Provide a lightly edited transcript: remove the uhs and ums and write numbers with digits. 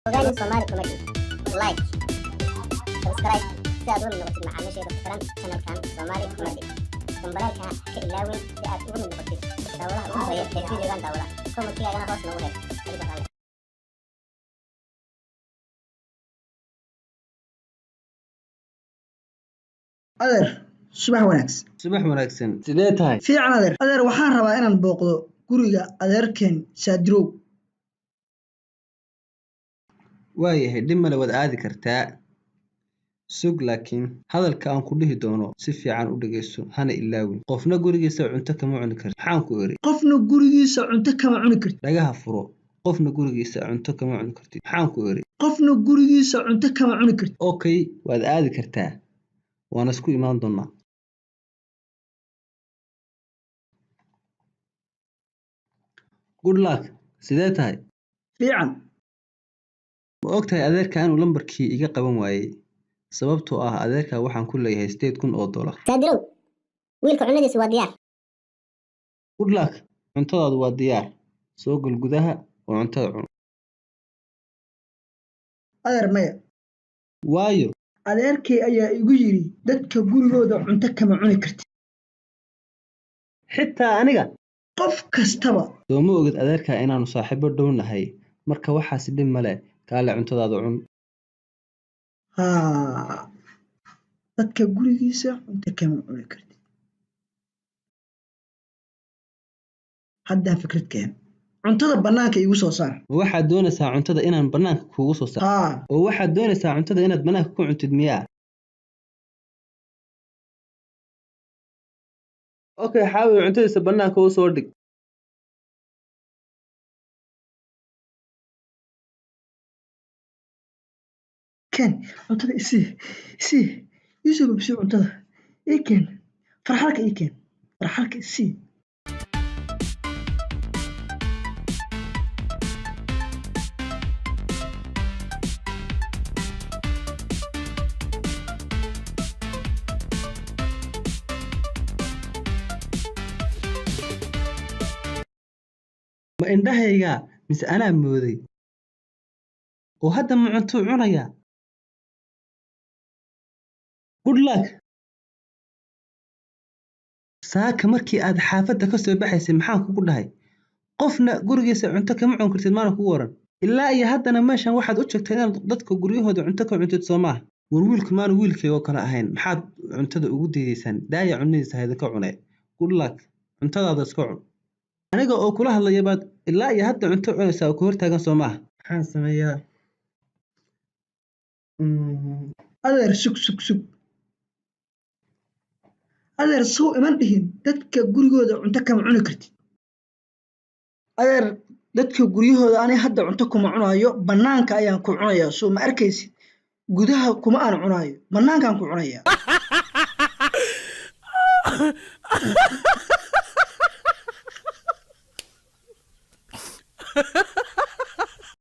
وغاني Somali Comedy like subscribe si aad u noqotid macaamiisheeda ku xiran channelkan Somali Comedy kumbalaalka ka ilaawin si aad ugu noqotid dawlaha ugu horeeya ee videogan dawla comment-kaaga hoos noogu reeb adeer subax wanaagsan subax wanaagsan sidee tahay fiican adeer waxaan rabaa inaan booqdo guriga adeerkeen Saadirow waayahay dhib male waad aadi kartaa sug laakiin hadalka aan ku dhihi doono si fiican u dhageyso hana ilaawin qofna gurigiisa cunto kama cuni karto maxaan ku eri qofna gurigiisa cunto kama cuni kartid dhagaha furo qofna gurigiisa cunto kama cuni kartid maxaan ku eri qofna gurigiisa cunto kama cuni kartid okay waad aadi kartaa waana isku imaan doonaa good luck sidee tahay fiican ma ogtahay adeerka inuu lambarkii iga qaban waayey sababtoo ah adeerka waxaan ku leeyahay $8,000 Saadirow wiilka cunadiisa waa diyaar good luck cuntadaadu waa diyaar soo gal gudaha oo cuntada cun adeer maya waayo adeerkay ayaa igu yiri dadka gurigooda cunto kama cuni kartid xitaa aniga qof kastaba soo ma ogid adeerka inaanu saaxiibo dhow nahay marka waxaasi dhib male kaale cuntadaada cun haa dadka gurigiisa cunto kama cuni kartid haddaa fikrad keen cuntada bannaanka igu soo saar ma waxaad doonaysaa cuntada inaan bannaanka kuugu soo saaro haa oo waxaad doonaysaa cuntada inaad bannaanka ku cuntid miyaa okay xaawi cuntadiisa bannaanka u soo dhig keen cuntada isii soo gabsii cuntada ii keen farxalka ii keen farxalka isii ma indhahayga mise anaa mooday oo hadda ma cuntuu cunayaa good luck saaka markii aad xaafadda ka soo baxaysay maxaan kugu dhahay qofna gurigiisa cunto kama cuni kartid maana kugu waran ilaa iyo haddana meeshan waxaad u joogtaa inaad dadka guryahooda cunto ka cuntid soo maaha war wiilku maanu wiilkayga oo kale ahayn maxaad cuntada ugu diidaysaan daaya cunadiisa haydinka cune good luck cuntadaada iska cun aniga oo kula hadlaya baad ilaa iyo hadda cunto cunaysaa oo ku hortaagan soo maaha maxaan sameeyaa adeer sug adeer sow iman dhihin dadka gurigooda cunto kama cuni kartid adeer dadka guryahooda ani hadda cunto kuma cunaayo bannaanka ayaan ku cunayaa soo ma arkaysid gudaha kuma aan cunaayo bannaankaan ku cunayaa